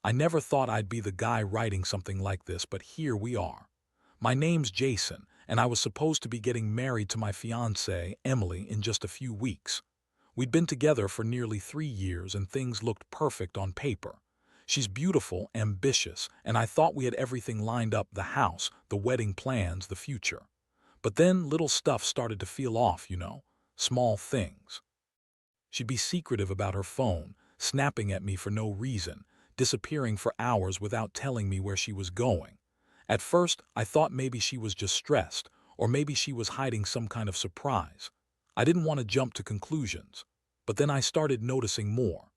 I never thought I'd be the guy writing something like this, but here we are. My name's Jason, and I was supposed to be getting married to my fiancée, Emily, in just a few weeks. We'd been together for nearly 3 years and things looked perfect on paper. She's beautiful, ambitious, and I thought we had everything lined up: the house, the wedding plans, the future. But then little stuff started to feel off, small things. She'd be secretive about her phone, snapping at me for no reason, disappearing for hours without telling me where she was going. At first, I thought maybe she was just stressed, or maybe she was hiding some kind of surprise. I didn't want to jump to conclusions. But then I started noticing more.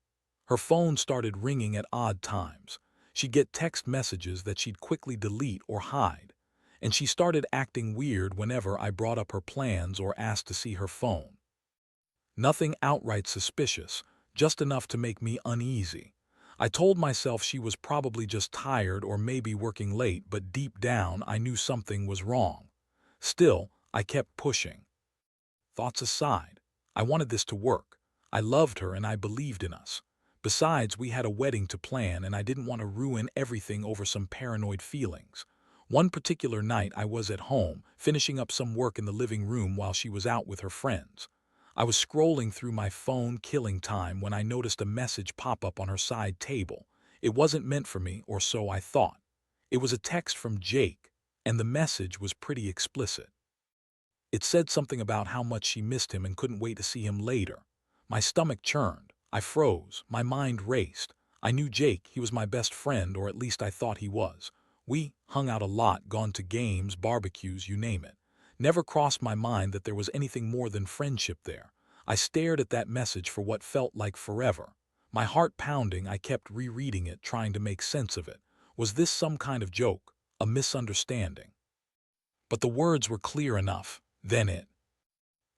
Her phone started ringing at odd times. She'd get text messages that she'd quickly delete or hide. And she started acting weird whenever I brought up her plans or asked to see her phone. Nothing outright suspicious, just enough to make me uneasy. I told myself she was probably just tired or maybe working late, but deep down I knew something was wrong. Still, I kept pushing. Thoughts aside, I wanted this to work. I loved her and I believed in us. Besides, we had a wedding to plan and I didn't want to ruin everything over some paranoid feelings. One particular night I was at home, finishing up some work in the living room while she was out with her friends. I was scrolling through my phone, killing time, when I noticed a message pop up on her side table. It wasn't meant for me, or so I thought. It was a text from Jake, and the message was pretty explicit. It said something about how much she missed him and couldn't wait to see him later. My stomach churned. I froze. My mind raced. I knew Jake. He was my best friend, or at least I thought he was. We hung out a lot, gone to games, barbecues, you name it. Never crossed my mind that there was anything more than friendship there. I stared at that message for what felt like forever. My heart pounding, I kept rereading it, trying to make sense of it. Was this some kind of joke? A misunderstanding? But the words were clear enough. Then it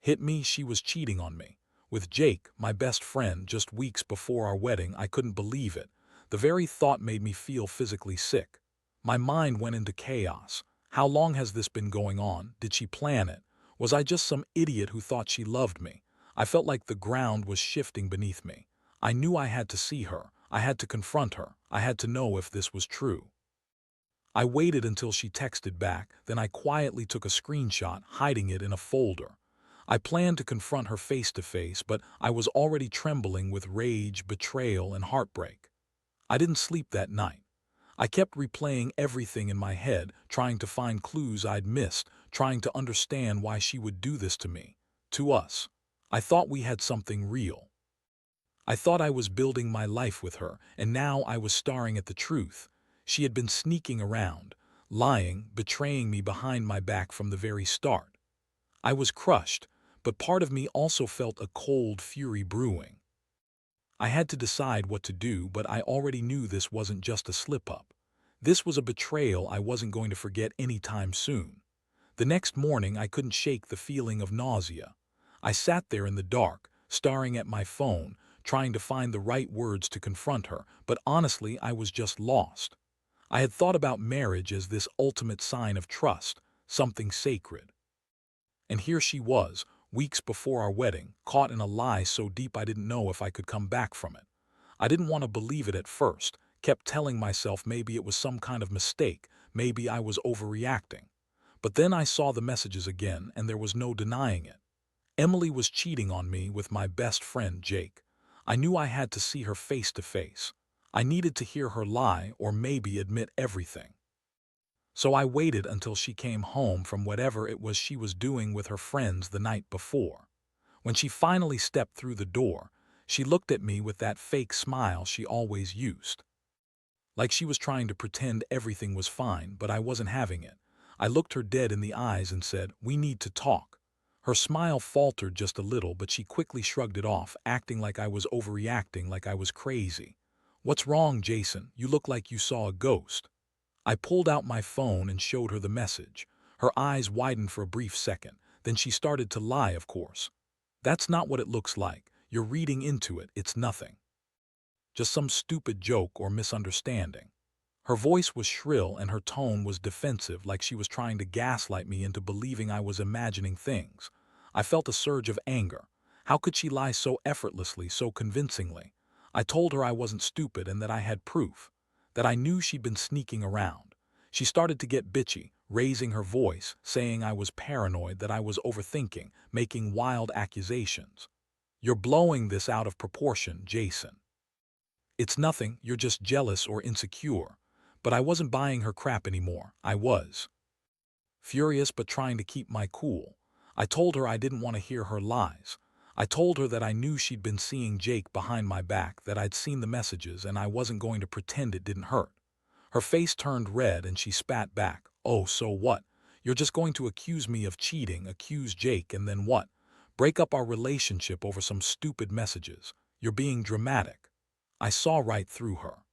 hit me: she was cheating on me. With Jake, my best friend, just weeks before our wedding. I couldn't believe it. The very thought made me feel physically sick. My mind went into chaos. How long has this been going on? Did she plan it? Was I just some idiot who thought she loved me? I felt like the ground was shifting beneath me. I knew I had to see her. I had to confront her. I had to know if this was true. I waited until she texted back, then I quietly took a screenshot, hiding it in a folder. I planned to confront her face to face, but I was already trembling with rage, betrayal, and heartbreak. I didn't sleep that night. I kept replaying everything in my head, trying to find clues I'd missed, trying to understand why she would do this to me, to us. I thought we had something real. I thought I was building my life with her, and now I was staring at the truth. She had been sneaking around, lying, betraying me behind my back from the very start. I was crushed, but part of me also felt a cold fury brewing. I had to decide what to do, but I already knew this wasn't just a slip-up. This was a betrayal I wasn't going to forget anytime soon. The next morning, I couldn't shake the feeling of nausea. I sat there in the dark, staring at my phone, trying to find the right words to confront her, but honestly, I was just lost. I had thought about marriage as this ultimate sign of trust, something sacred. And here she was, weeks before our wedding, caught in a lie so deep I didn't know if I could come back from it. I didn't want to believe it at first, kept telling myself maybe it was some kind of mistake, maybe I was overreacting. But then I saw the messages again, and there was no denying it. Emily was cheating on me with my best friend Jake. I knew I had to see her face to face. I needed to hear her lie, or maybe admit everything. So I waited until she came home from whatever it was she was doing with her friends the night before. When she finally stepped through the door, she looked at me with that fake smile she always used. Like she was trying to pretend everything was fine, but I wasn't having it. I looked her dead in the eyes and said, "We need to talk." Her smile faltered just a little, but she quickly shrugged it off, acting like I was overreacting, like I was crazy. "What's wrong, Jason? You look like you saw a ghost." I pulled out my phone and showed her the message. Her eyes widened for a brief second. Then she started to lie, of course. "That's not what it looks like. You're reading into it. It's nothing. Just some stupid joke or misunderstanding." Her voice was shrill and her tone was defensive, like she was trying to gaslight me into believing I was imagining things. I felt a surge of anger. How could she lie so effortlessly, so convincingly? I told her I wasn't stupid and that I had proof. that I knew she'd been sneaking around. She started to get bitchy, raising her voice, saying I was paranoid, that I was overthinking, making wild accusations. "You're blowing this out of proportion, Jason. It's nothing, you're just jealous or insecure." But I wasn't buying her crap anymore. I was furious but trying to keep my cool. I told her I didn't want to hear her lies. I told her that I knew she'd been seeing Jake behind my back, that I'd seen the messages, and I wasn't going to pretend it didn't hurt. Her face turned red and she spat back. "Oh, so what? You're just going to accuse me of cheating, accuse Jake, and then what? Break up our relationship over some stupid messages. You're being dramatic." I saw right through her.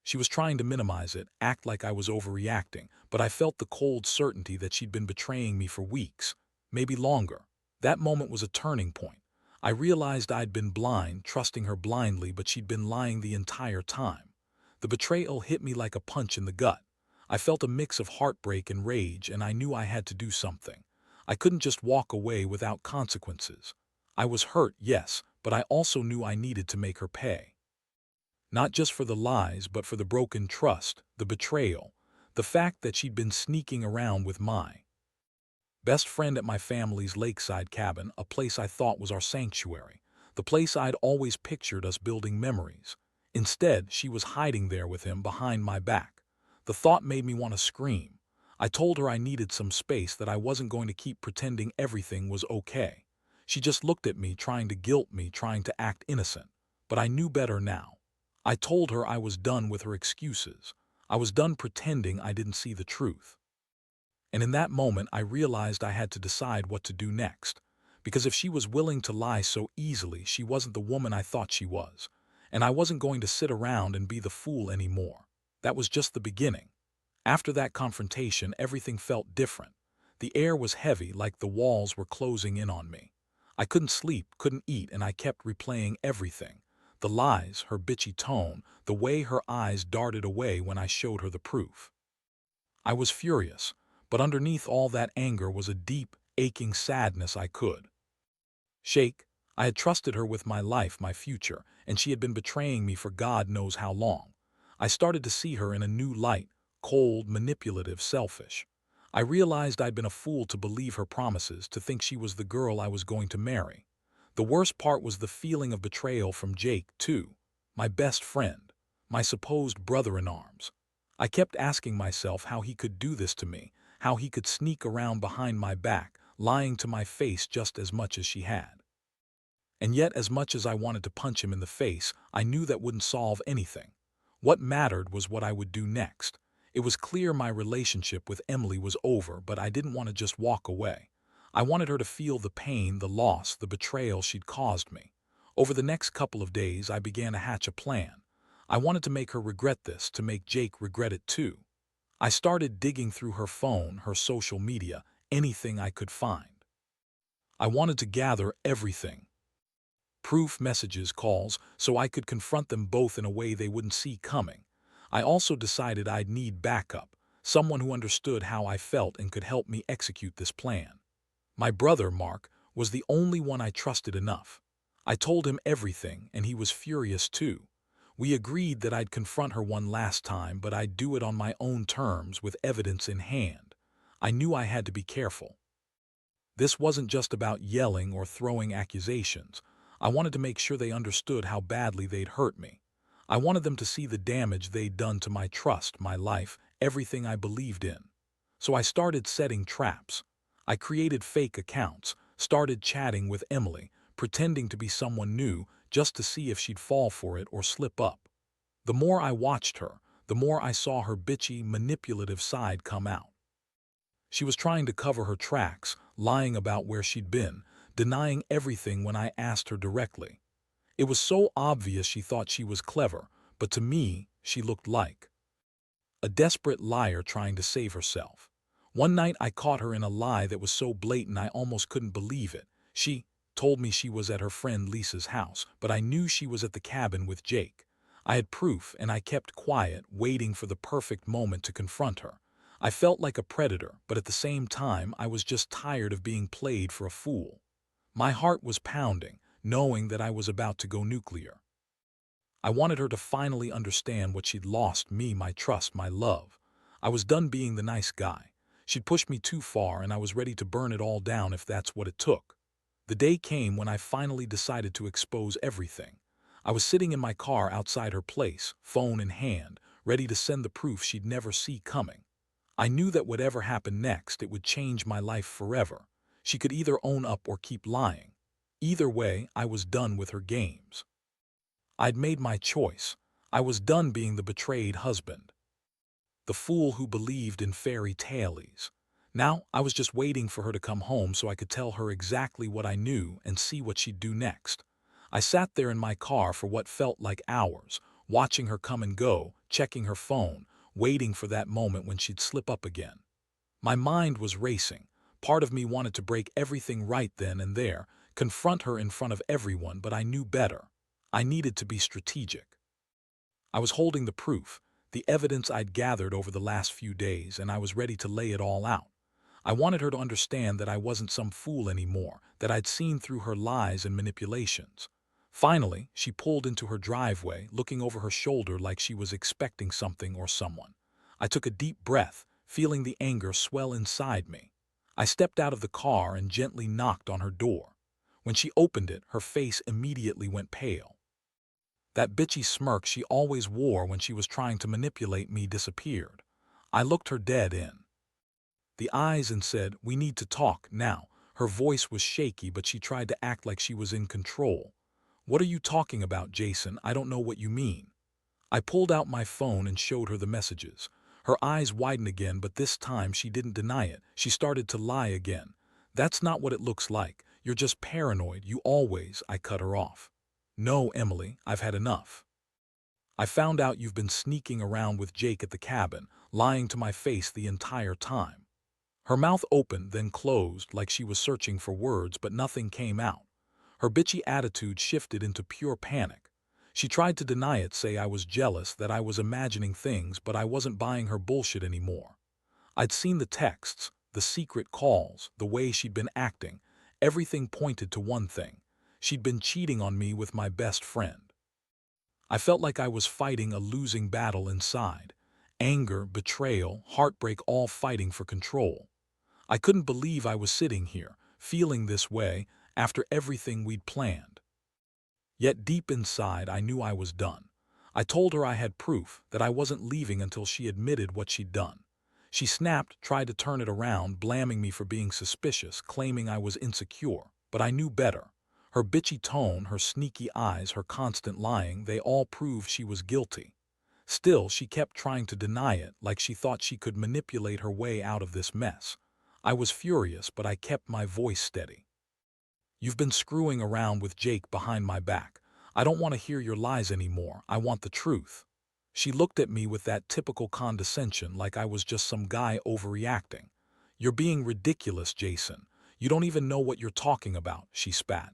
She was trying to minimize it, act like I was overreacting, but I felt the cold certainty that she'd been betraying me for weeks, maybe longer. That moment was a turning point. I realized I'd been blind, trusting her blindly, but she'd been lying the entire time. The betrayal hit me like a punch in the gut. I felt a mix of heartbreak and rage, and I knew I had to do something. I couldn't just walk away without consequences. I was hurt, yes, but I also knew I needed to make her pay. Not just for the lies, but for the broken trust, the betrayal, the fact that she'd been sneaking around with my best friend at my family's lakeside cabin, a place I thought was our sanctuary, the place I'd always pictured us building memories. Instead, she was hiding there with him behind my back. The thought made me want to scream. I told her I needed some space, that I wasn't going to keep pretending everything was okay. She just looked at me, trying to guilt me, trying to act innocent. But I knew better now. I told her I was done with her excuses. I was done pretending I didn't see the truth. And in that moment, I realized I had to decide what to do next. Because if she was willing to lie so easily, she wasn't the woman I thought she was. And I wasn't going to sit around and be the fool anymore. That was just the beginning. After that confrontation, everything felt different. The air was heavy, like the walls were closing in on me. I couldn't sleep, couldn't eat, and I kept replaying everything. The lies, her bitchy tone, the way her eyes darted away when I showed her the proof. I was furious, but underneath all that anger was a deep, aching sadness I could shake. I had trusted her with my life, my future, and she had been betraying me for God knows how long. I started to see her in a new light, cold, manipulative, selfish. I realized I'd been a fool to believe her promises, to think she was the girl I was going to marry. The worst part was the feeling of betrayal from Jake, too, my best friend, my supposed brother-in-arms. I kept asking myself how he could do this to me, how he could sneak around behind my back, lying to my face just as much as she had. And yet, as much as I wanted to punch him in the face, I knew that wouldn't solve anything. What mattered was what I would do next. It was clear my relationship with Emily was over, but I didn't want to just walk away. I wanted her to feel the pain, the loss, the betrayal she'd caused me. Over the next couple of days, I began to hatch a plan. I wanted to make her regret this, to make Jake regret it too. I started digging through her phone, her social media, anything I could find. I wanted to gather everything. Proof, messages, calls, so I could confront them both in a way they wouldn't see coming. I also decided I'd need backup, someone who understood how I felt and could help me execute this plan. My brother, Mark, was the only one I trusted enough. I told him everything, and he was furious too. We agreed that I'd confront her one last time, but I'd do it on my own terms, with evidence in hand. I knew I had to be careful. This wasn't just about yelling or throwing accusations. I wanted to make sure they understood how badly they'd hurt me. I wanted them to see the damage they'd done to my trust, my life, everything I believed in. So I started setting traps. I created fake accounts, started chatting with Emily, pretending to be someone new, just to see if she'd fall for it or slip up. The more I watched her, the more I saw her bitchy, manipulative side come out. She was trying to cover her tracks, lying about where she'd been, denying everything when I asked her directly. It was so obvious she thought she was clever, but to me, she looked like a desperate liar trying to save herself. One night I caught her in a lie that was so blatant I almost couldn't believe it. She told me she was at her friend Lisa's house, but I knew she was at the cabin with Jake. I had proof, and I kept quiet, waiting for the perfect moment to confront her. I felt like a predator, but at the same time I was just tired of being played for a fool. My heart was pounding, knowing that I was about to go nuclear. I wanted her to finally understand what she'd lost: me, my trust, my love. I was done being the nice guy. She'd pushed me too far, and I was ready to burn it all down if that's what it took. The day came when I finally decided to expose everything. I was sitting in my car outside her place, phone in hand, ready to send the proof she'd never see coming. I knew that whatever happened next, it would change my life forever. She could either own up or keep lying. Either way, I was done with her games. I'd made my choice. I was done being the betrayed husband, the fool who believed in fairy tales. Now, I was just waiting for her to come home so I could tell her exactly what I knew and see what she'd do next. I sat there in my car for what felt like hours, watching her come and go, checking her phone, waiting for that moment when she'd slip up again. My mind was racing. Part of me wanted to break everything right then and there, confront her in front of everyone, but I knew better. I needed to be strategic. I was holding the proof, the evidence I'd gathered over the last few days, and I was ready to lay it all out. I wanted her to understand that I wasn't some fool anymore, that I'd seen through her lies and manipulations. Finally, she pulled into her driveway, looking over her shoulder like she was expecting something or someone. I took a deep breath, feeling the anger swell inside me. I stepped out of the car and gently knocked on her door. When she opened it, her face immediately went pale. That bitchy smirk she always wore when she was trying to manipulate me disappeared. I looked her dead in the eyes and said, "We need to talk now." Her voice was shaky, but she tried to act like she was in control. "What are you talking about, Jason? I don't know what you mean." I pulled out my phone and showed her the messages. Her eyes widened again, but this time she didn't deny it. She started to lie again. "That's not what it looks like. You're just paranoid. You always—" I cut her off. "No, Emily, I've had enough. I found out you've been sneaking around with Jake at the cabin, lying to my face the entire time." Her mouth opened, then closed, like she was searching for words, but nothing came out. Her bitchy attitude shifted into pure panic. She tried to deny it, say I was jealous, that I was imagining things, but I wasn't buying her bullshit anymore. I'd seen the texts, the secret calls, the way she'd been acting. Everything pointed to one thing. She'd been cheating on me with my best friend. I felt like I was fighting a losing battle inside. Anger, betrayal, heartbreak, all fighting for control. I couldn't believe I was sitting here, feeling this way, after everything we'd planned. Yet deep inside, I knew I was done. I told her I had proof, that I wasn't leaving until she admitted what she'd done. She snapped, tried to turn it around, blaming me for being suspicious, claiming I was insecure. But I knew better. Her bitchy tone, her sneaky eyes, her constant lying, they all proved she was guilty. Still, she kept trying to deny it, like she thought she could manipulate her way out of this mess. I was furious, but I kept my voice steady. "You've been screwing around with Jake behind my back. I don't want to hear your lies anymore. I want the truth." She looked at me with that typical condescension, like I was just some guy overreacting. "You're being ridiculous, Jason. You don't even know what you're talking about," she spat.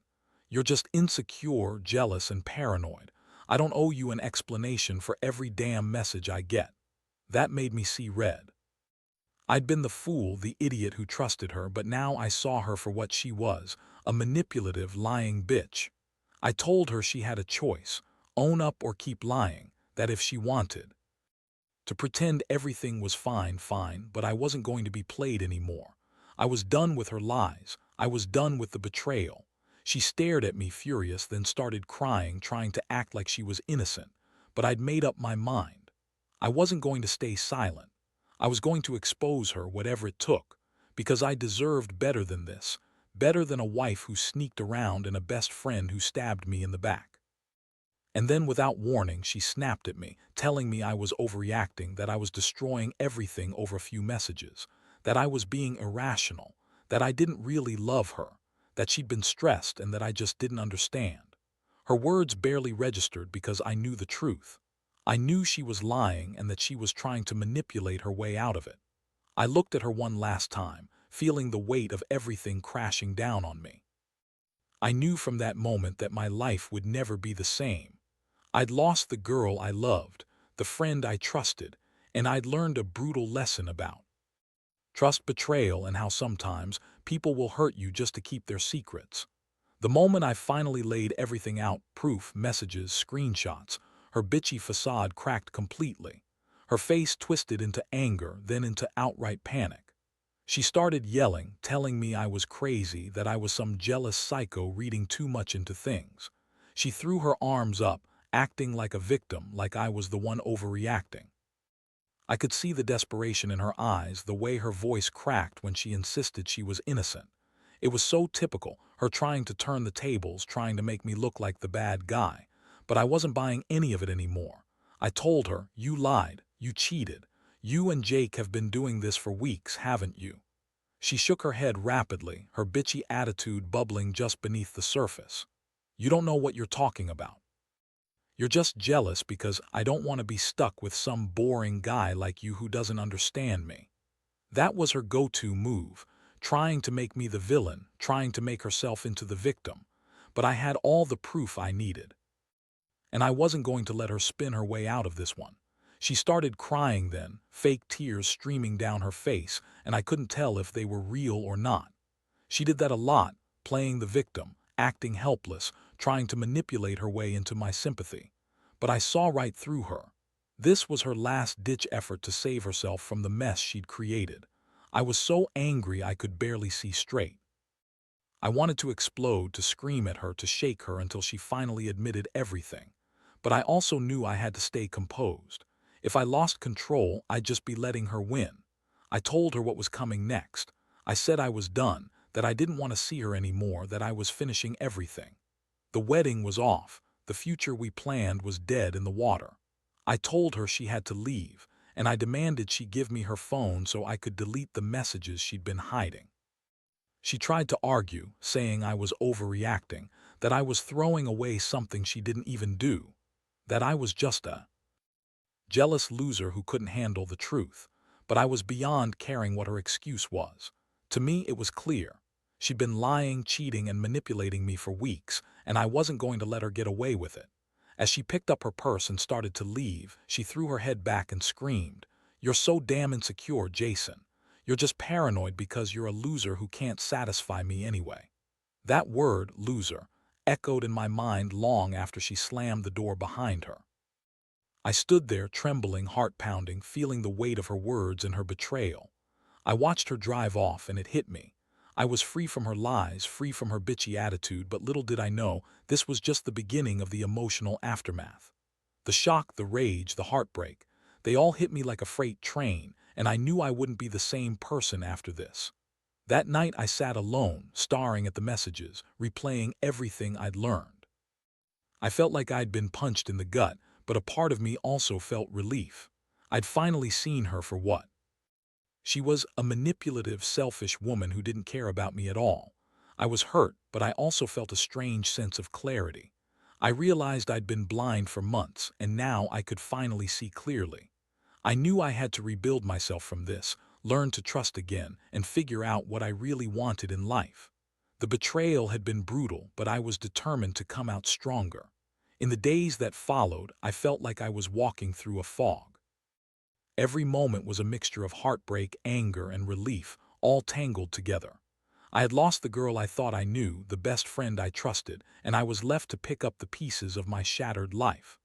"You're just insecure, jealous, and paranoid. I don't owe you an explanation for every damn message I get." That made me see red. I'd been the fool, the idiot who trusted her, but now I saw her for what she was, a manipulative, lying bitch. I told her she had a choice: own up or keep lying, that if she wanted to pretend everything was fine, but I wasn't going to be played anymore. I was done with her lies. I was done with the betrayal. She stared at me furious, then started crying, trying to act like she was innocent. But I'd made up my mind. I wasn't going to stay silent. I was going to expose her, whatever it took, because I deserved better than this, better than a wife who sneaked around and a best friend who stabbed me in the back. And then, without warning, she snapped at me, telling me I was overreacting, that I was destroying everything over a few messages, that I was being irrational, that I didn't really love her, that she'd been stressed and that I just didn't understand. Her words barely registered because I knew the truth. I knew she was lying and that she was trying to manipulate her way out of it. I looked at her one last time, feeling the weight of everything crashing down on me. I knew from that moment that my life would never be the same. I'd lost the girl I loved, the friend I trusted, and I'd learned a brutal lesson about trust, betrayal, and how sometimes people will hurt you just to keep their secrets. The moment I finally laid everything out, proof, messages, screenshots, her bitchy facade cracked completely. Her face twisted into anger, then into outright panic. She started yelling, telling me I was crazy, that I was some jealous psycho reading too much into things. She threw her arms up, acting like a victim, like I was the one overreacting. I could see the desperation in her eyes, the way her voice cracked when she insisted she was innocent. It was so typical, her trying to turn the tables, trying to make me look like the bad guy. But I wasn't buying any of it anymore. I told her, "You lied, you cheated. You and Jake have been doing this for weeks, haven't you?" She shook her head rapidly, her bitchy attitude bubbling just beneath the surface. "You don't know what you're talking about. You're just jealous because I don't want to be stuck with some boring guy like you who doesn't understand me." That was her go-to move, trying to make me the villain, trying to make herself into the victim. But I had all the proof I needed. And I wasn't going to let her spin her way out of this one. She started crying then, fake tears streaming down her face, and I couldn't tell if they were real or not. She did that a lot, playing the victim, acting helpless, trying to manipulate her way into my sympathy. But I saw right through her. This was her last-ditch effort to save herself from the mess she'd created. I was so angry I could barely see straight. I wanted to explode, to scream at her, to shake her until she finally admitted everything. But I also knew I had to stay composed. If I lost control, I'd just be letting her win. I told her what was coming next. I said I was done, that I didn't want to see her anymore, that I was finishing everything. The wedding was off. The future we planned was dead in the water. I told her she had to leave, and I demanded she give me her phone so I could delete the messages she'd been hiding. She tried to argue, saying I was overreacting, that I was throwing away something she didn't even do, that I was just a jealous loser who couldn't handle the truth. But I was beyond caring what her excuse was. To me, it was clear. She'd been lying, cheating, and manipulating me for weeks, and I wasn't going to let her get away with it. As she picked up her purse and started to leave, she threw her head back and screamed, "You're so damn insecure, Jason. You're just paranoid because you're a loser who can't satisfy me anyway." That word, loser, echoed in my mind long after she slammed the door behind her. I stood there, trembling, heart-pounding, feeling the weight of her words and her betrayal. I watched her drive off, and it hit me. I was free from her lies, free from her bitchy attitude, but little did I know, this was just the beginning of the emotional aftermath. The shock, the rage, the heartbreak, they all hit me like a freight train, and I knew I wouldn't be the same person after this. That night I sat alone, staring at the messages, replaying everything I'd learned. I felt like I'd been punched in the gut, but a part of me also felt relief. I'd finally seen her for what she was, a manipulative, selfish woman who didn't care about me at all. I was hurt, but I also felt a strange sense of clarity. I realized I'd been blind for months, and now I could finally see clearly. I knew I had to rebuild myself from this, learn to trust again, and figure out what I really wanted in life. The betrayal had been brutal, but I was determined to come out stronger. In the days that followed, I felt like I was walking through a fog. Every moment was a mixture of heartbreak, anger, and relief, all tangled together. I had lost the girl I thought I knew, the best friend I trusted, and I was left to pick up the pieces of my shattered life.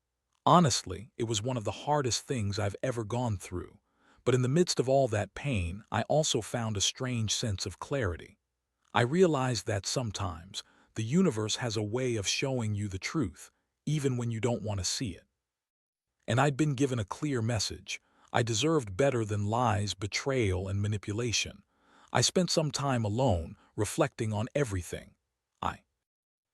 Honestly, it was one of the hardest things I've ever gone through. But in the midst of all that pain, I also found a strange sense of clarity. I realized that sometimes the universe has a way of showing you the truth, even when you don't want to see it. And I'd been given a clear message. I deserved better than lies, betrayal, and manipulation. I spent some time alone, reflecting on everything. I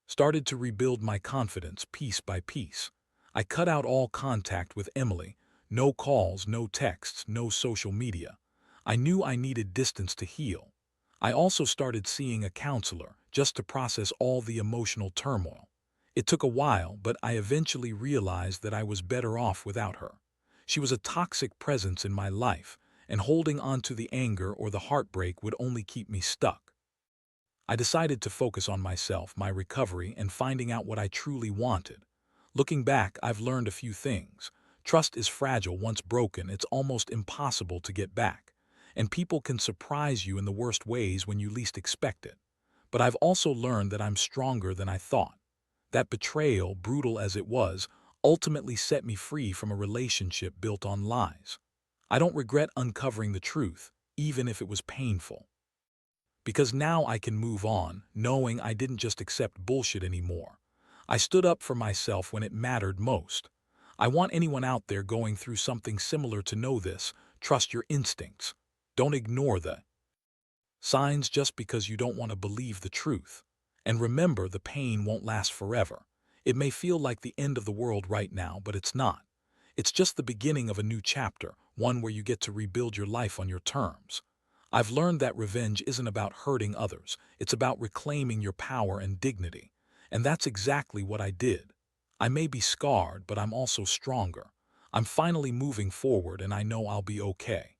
started to rebuild my confidence piece by piece. I cut out all contact with Emily. No calls, no texts, no social media. I knew I needed distance to heal. I also started seeing a counselor, just to process all the emotional turmoil. It took a while, but I eventually realized that I was better off without her. She was a toxic presence in my life, and holding on to the anger or the heartbreak would only keep me stuck. I decided to focus on myself, my recovery, and finding out what I truly wanted. Looking back, I've learned a few things. Trust is fragile. Once broken, it's almost impossible to get back. And people can surprise you in the worst ways when you least expect it. But I've also learned that I'm stronger than I thought. That betrayal, brutal as it was, ultimately set me free from a relationship built on lies. I don't regret uncovering the truth, even if it was painful. Because now I can move on, knowing I didn't just accept bullshit anymore. I stood up for myself when it mattered most. I want anyone out there going through something similar to know this: trust your instincts. Don't ignore the signs just because you don't want to believe the truth. And remember, the pain won't last forever. It may feel like the end of the world right now, but it's not. It's just the beginning of a new chapter, one where you get to rebuild your life on your terms. I've learned that revenge isn't about hurting others, it's about reclaiming your power and dignity. And that's exactly what I did. I may be scarred, but I'm also stronger. I'm finally moving forward, and I know I'll be okay.